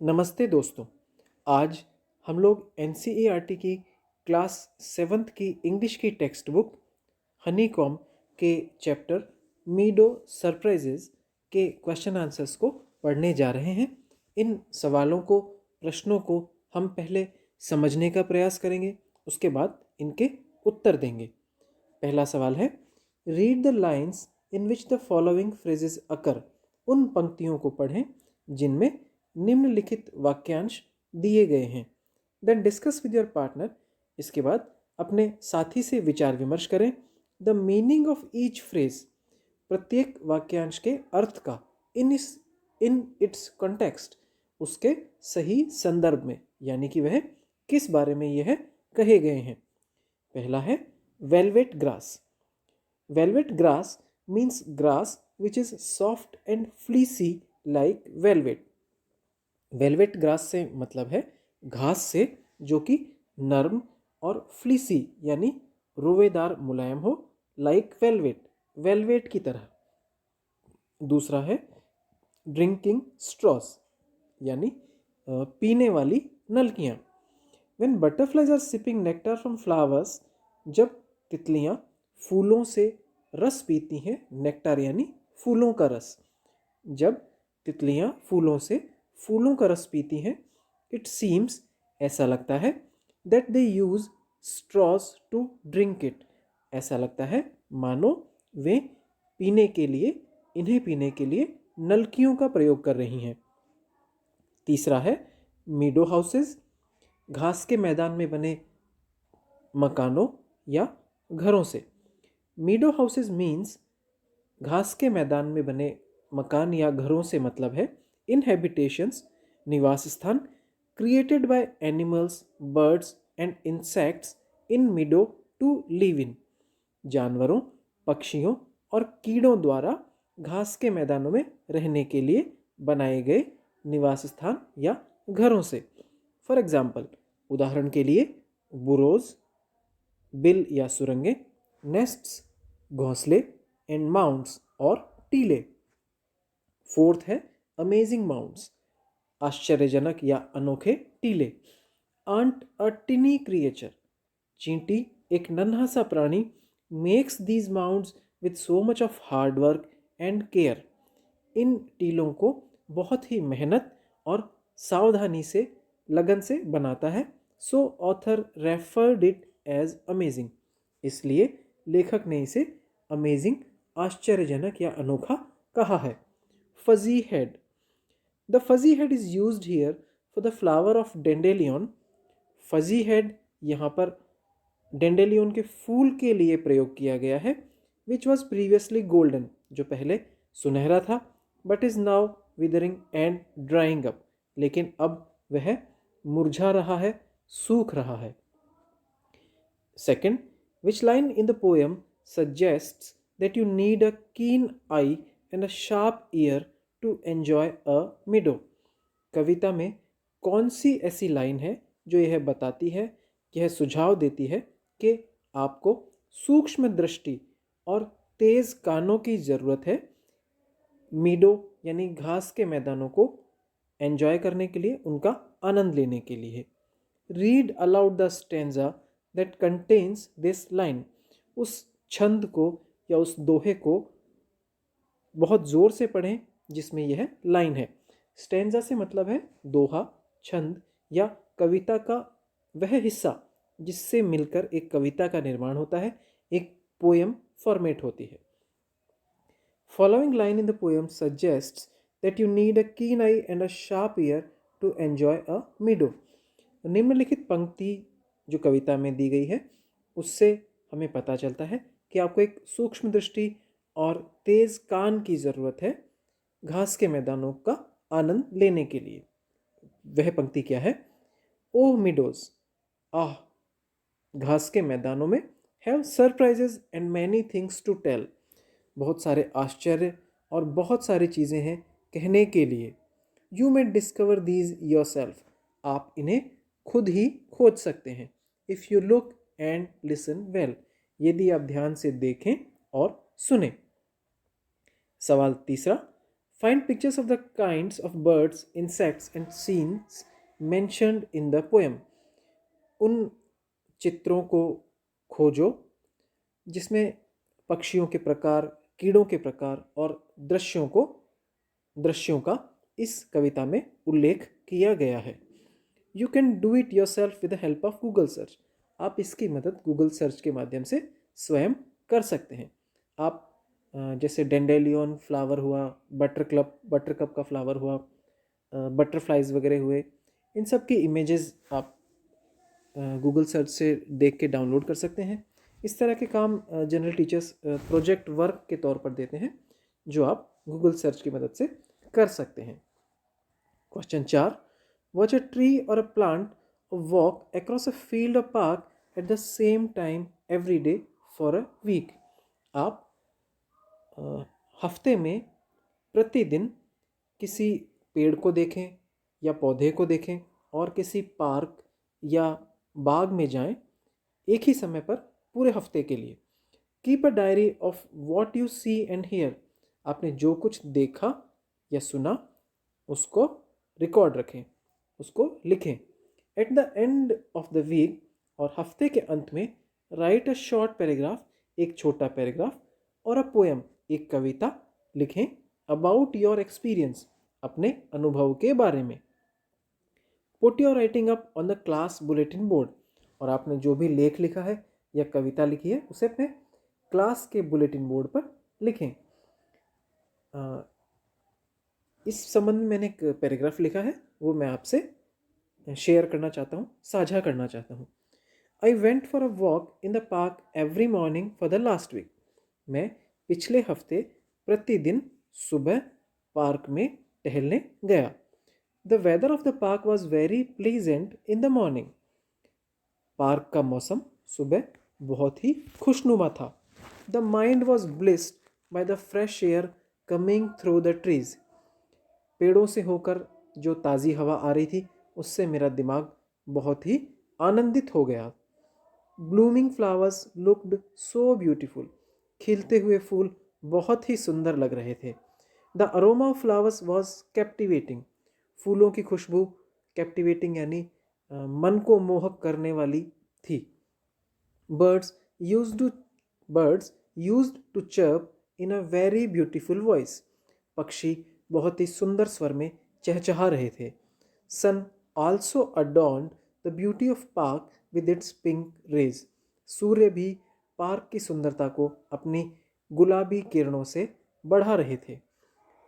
नमस्ते दोस्तों। आज हम लोग एनसीईआरटी की क्लास 7th की इंग्लिश की टेक्स्ट बुक हनीकॉम के चैप्टर मीडो सरप्राइजेज के क्वेश्चन आंसर्स को पढ़ने जा रहे हैं। इन सवालों को, प्रश्नों को हम पहले समझने का प्रयास करेंगे, उसके बाद इनके उत्तर देंगे। पहला सवाल है, read the lines in which the following phrases occur. उन पंक्तियों को पढ़ें जिनमें निम्नलिखित वाक्यांश दिए गए हैं। Then discuss with your partner. इसके बाद अपने साथी से विचार विमर्श करें। The meaning of each phrase, प्रत्येक वाक्यांश के अर्थ का इन इट्स कॉन्टेक्स्ट, उसके सही संदर्भ में, यानी कि वह किस बारे में यह कहे गए हैं। पहला है velvet grass. Velvet grass means grass which is soft and fleecy like velvet. Velvet grass से मतलब है घास से जो कि नर्म और फ्लीसी यानी रोवेदार मुलायम हो, लाइक वेलवेट, वेलवेट की तरह। दूसरा है ड्रिंकिंग स्ट्रॉस यानी पीने वाली नलकियाँ। When butterflies are sipping nectar from flowers, जब तितलियाँ फूलों से रस पीती हैं, नेक्टर यानी फूलों का रस। जब तितलियाँ फूलों का रस पीती हैं, इट सीम्स, ऐसा लगता है, that they use straws to drink it, ऐसा लगता है मानो वे इन्हें पीने के लिए नलकियों का प्रयोग कर रही हैं। तीसरा है मीडो हाउसेस, घास के मैदान में बने मकानों या घरों से। मीडो हाउसेस मीन्स, घास के मैदान में बने मकान या घरों से मतलब है इनहेबिटेशंस, निवास स्थान, created by animals, birds and insects in meadow to live in, जानवरों, पक्षियों और कीड़ों द्वारा घास के मैदानों में रहने के लिए बनाए गए निवास स्थान या घरों से। फॉर एग्जाम्पल, उदाहरण के लिए बुरोज, बिल या सुरंगें, नेस्ट्स, घोंसले, एंड माउंट्स और टीले। फोर्थ है अमेजिंग माउंट्स, आश्चर्यजनक या अनोखे टीले। आंट अ टिनी क्रिएचर, चींटी एक नन्हा सा प्राणी, makes these mounds with so much of hard work and care, इन टीलों को बहुत ही मेहनत और सावधानी से, लगन से बनाता है। So author referred it as amazing, इसलिए लेखक ने इसे अमेजिंग, आश्चर्यजनक या अनोखा कहा है। Fuzzy head, the fuzzy head is used here for the flower of dandelion. Fuzzy head यहाँ पर डेंडेलियन के फूल के लिए प्रयोग किया गया है। विच वॉज प्रीवियसली गोल्डन, जो पहले सुनहरा था, but is now withering and drawing up, लेकिन अब वह मुरझा रहा है, सूख रहा है। Second, which line in the poem suggests that you need a keen eye and a sharp ear to enjoy a meadow। कविता में कौन सी ऐसी लाइन है जो यह बताती है, यह सुझाव देती है कि आपको सूक्ष्म दृष्टि और तेज कानों की ज़रूरत है मीडो यानी घास के मैदानों को एंजॉय करने के लिए, उनका आनंद लेने के लिए। Read aloud the stanza that contains this line, उस छंद को या उस दोहे को बहुत ज़ोर से पढ़ें जिसमें यह लाइन है। स्टेंजा से मतलब है दोहा, छंद या कविता का वह हिस्सा जिससे मिलकर एक कविता का निर्माण होता है, एक पोएम फॉर्मेट होती है। Following line in the poem suggests that you need a keen eye and a sharp ear to enjoy a meadow. निम्नलिखित पंक्ति जो कविता में दी गई है उससे हमें पता चलता है कि आपको एक सूक्ष्म दृष्टि और तेज कान की ज़रूरत है घास के मैदानों का आनंद लेने के लिए। वह पंक्ति क्या है? ओह मिडोज, आह घास के मैदानों में, have surprises and many things to tell, बहुत सारे आश्चर्य और बहुत सारी चीज़ें हैं कहने के लिए। You may discover these your self, आप इन्हें खुद ही खोज सकते हैं। If you look and listen well, यदि आप ध्यान से देखें और सुने। सवाल तीसरा, Find pictures of the kinds of birds, insects, and scenes mentioned in the poem. उन चित्रों को खोजो जिसमें पक्षियों के प्रकार, कीड़ों के प्रकार और दृश्यों का इस कविता में उल्लेख किया गया है. You can do it your self with the help of Google search. आप इसकी मदद गूगल सर्च के माध्यम से स्वयं कर सकते हैं. आप जैसे डेंडेलियन फ्लावर हुआ, बटरकप का फ्लावर हुआ, बटरफ्लाइज वगैरह हुए, इन सब की इमेजेस आप गूगल सर्च से देख के डाउनलोड कर सकते हैं. इस तरह के काम जनरल टीचर्स प्रोजेक्ट वर्क के तौर पर देते हैं जो आप गूगल सर्च की मदद से कर सकते हैं. क्वेश्चन 4. वॉच अ ट्री और a plant walk across a field और park at the same time every day for a week. आप हफ्ते में प्रतिदिन किसी पेड़ को देखें या पौधे को देखें और किसी पार्क या बाग में जाएं एक ही समय पर पूरे हफ्ते के लिए. Keep a diary of what you see and hear. आपने जो कुछ देखा या सुना उसको रिकॉर्ड रखें, उसको लिखें. At the end of the week, और हफ्ते के अंत में, राइट अ शॉर्ट पैराग्राफ, एक छोटा पैराग्राफ, और अ पोएम, एक कविता लिखें, अबाउट योर एक्सपीरियंस, अपने अनुभव के बारे में. Put your writing up on the class bulletin board. और आपने जो भी लेख लिखा है या कविता लिखी है उसे अपने क्लास के बुलेटिन बोर्ड पर लिखें. इस संबंध में मैंने एक पैराग्राफ लिखा है, वो मैं आपसे शेयर करना चाहता हूँ, साझा करना चाहता हूँ. I went for a walk in the park every morning for the last week. मैं पिछले हफ्ते प्रतिदिन सुबह पार्क में टहलने गया. The weather of the park was very pleasant in the morning. Park का मौसम सुबह बहुत ही खुशनुमा था. The mind was blissed by the fresh air coming through the trees. पेड़ों से होकर जो ताज़ी हवा आ रही थी उससे मेरा दिमाग बहुत ही आनंदित हो गया. Blooming flowers looked so beautiful. खिलते हुए फूल बहुत ही सुंदर लग रहे थे. The aroma of flowers was captivating. फूलों की खुशबू कैप्टिवेटिंग यानी मन को मोहक करने वाली थी. Birds used to chirp in a very beautiful voice. पक्षी बहुत ही सुंदर स्वर में चहचहा रहे थे. Sun also adorned the beauty of park with its pink rays. सूर्य भी पार्क की सुंदरता को अपनी गुलाबी किरणों से बढ़ा रहे थे.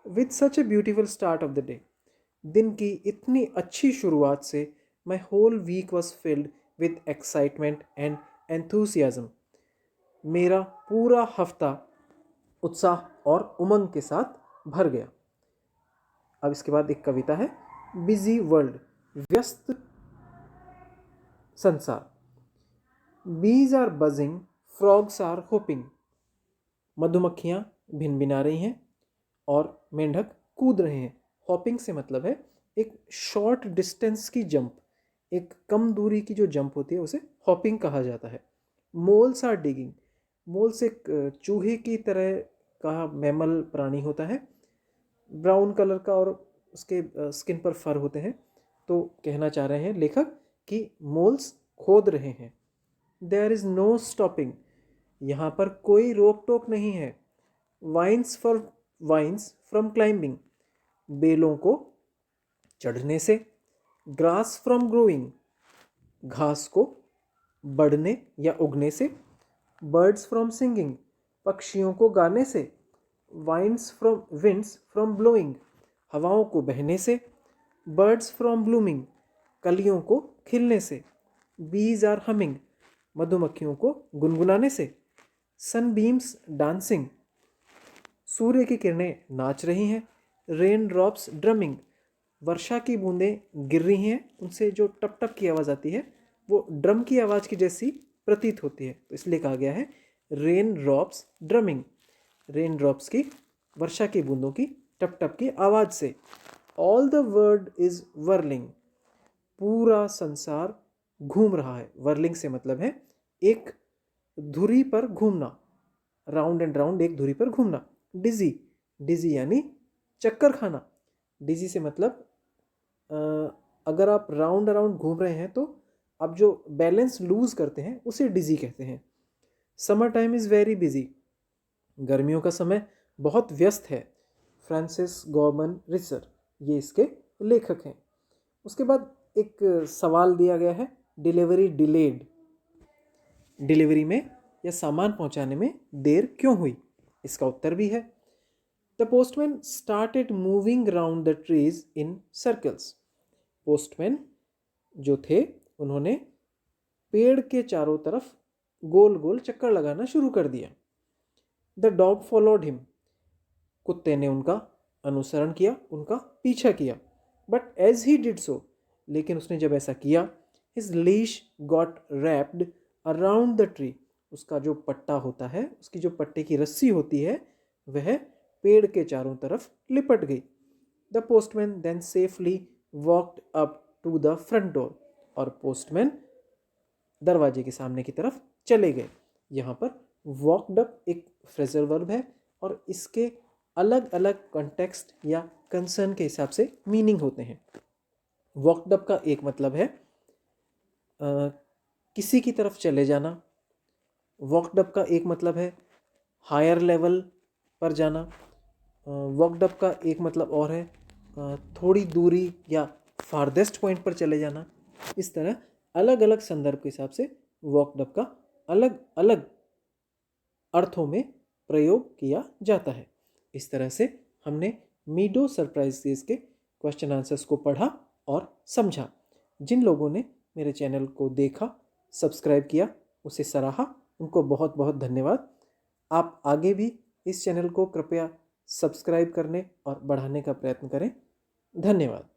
With such a beautiful start of the day. दिन की इतनी अच्छी शुरुआत से my whole week was filled with excitement and enthusiasm. मेरा पूरा हफ्ता उत्साह और उमंग के साथ भर गया. अब इसके बाद एक कविता है, बिजी वर्ल्ड, व्यस्त संसार. Bees are buzzing, frogs are hopping. मधुमक्खियाँ भिनभिना रही हैं और मेंढक कूद रहे हैं. हॉपिंग से मतलब है एक शॉर्ट डिस्टेंस की जंप, एक कम दूरी की जो जंप होती है उसे हॉपिंग कहा जाता है. Moles are digging. मोल्स एक चूहे की तरह का मैमल प्राणी होता है, ब्राउन कलर का, और उसके स्किन पर फर होते हैं. तो कहना चाह रहे हैं लेखक कि मोल्स खोद रहे हैं. There is no stopping. यहाँ पर कोई रोक टोक नहीं है. Vines from climbing. बेलों को चढ़ने से. Grass from growing. घास को बढ़ने या उगने से. Birds from singing. पक्षियों को गाने से. Winds from blowing. हवाओं को बहने से. Birds from blooming. कलियों को खिलने से. Bees are humming. मधुमक्खियों को गुनगुनाने से. सनबीम्स डांसिंग. सूर्य की किरणें नाच रही हैं. Rain drops drumming. वर्षा की बूंदें गिर रही हैं, उनसे जो टप टप की आवाज़ आती है वो ड्रम की आवाज़ की जैसी प्रतीत होती है, तो इसलिए कहा गया है rain drops drumming. Rain drops की, वर्षा की बूंदों की टप टप की आवाज़ से. All the world is whirling. पूरा संसार घूम रहा है. वर्लिंग से मतलब है एक धुरी पर घूमना, राउंड एंड राउंड एक धुरी पर घूमना. डिजी यानी चक्कर खाना, डिजी से मतलब अ, अगर आप राउंड अराउंड घूम रहे हैं तो आप जो बैलेंस लूज करते हैं उसे डिजी कहते हैं। Summer time is very busy, गर्मियों का समय बहुत व्यस्त है। फ्रांसिस गॉर्मन रिसर, ये इसके लेखक हैं। उसके बाद एक सवाल दिया गया है, डिलीवरी डिलेड, डिलीवरी में या सामान पहुंचाने में देर क्यों हुई? इसका उत्तर भी है, the postman started moving round the trees in circles. Postman जो थे उन्होंने पेड़ के चारों तरफ गोल गोल चक्कर लगाना शुरू कर दिया। द डॉग फॉलोड हिम, कुत्ते ने उनका अनुसरण किया, उनका पीछा किया। But as he did so, लेकिन उसने जब ऐसा किया, his leash got wrapped around the tree, उसका जो पट्टा होता है, उसकी जो पट्टे की रस्सी होती है, वह पेड़ के चारों तरफ लिपट गई। The postman then safely walked up to the front door, और पोस्टमैन दरवाजे के सामने की तरफ चले गए। यहाँ पर वॉकड अप एक फ्रेजल वर्ब है और इसके अलग अलग कॉन्टेक्स्ट या कंसर्न के हिसाब से मीनिंग होते हैं। वॉकड अप का एक मतलब है किसी की तरफ चले जाना। वॉकड अप का एक मतलब है हायर लेवल पर जाना। वॉकड अप का एक मतलब और है थोड़ी दूरी या फारदेस्ट पॉइंट पर चले जाना। इस तरह अलग अलग संदर्भ के हिसाब से वॉकड अप का अलग अलग अर्थों में प्रयोग किया जाता है। इस तरह से हमने मीडो सरप्राइजेस के क्वेश्चन आंसर्स को पढ़ा और समझा। जिन लोगों ने मेरे चैनल को देखा, सब्सक्राइब किया, उसे सराहा, उनको बहुत बहुत धन्यवाद। आप आगे भी इस चैनल को कृपया सब्सक्राइब करने और बढ़ाने का प्रयत्न करें। धन्यवाद।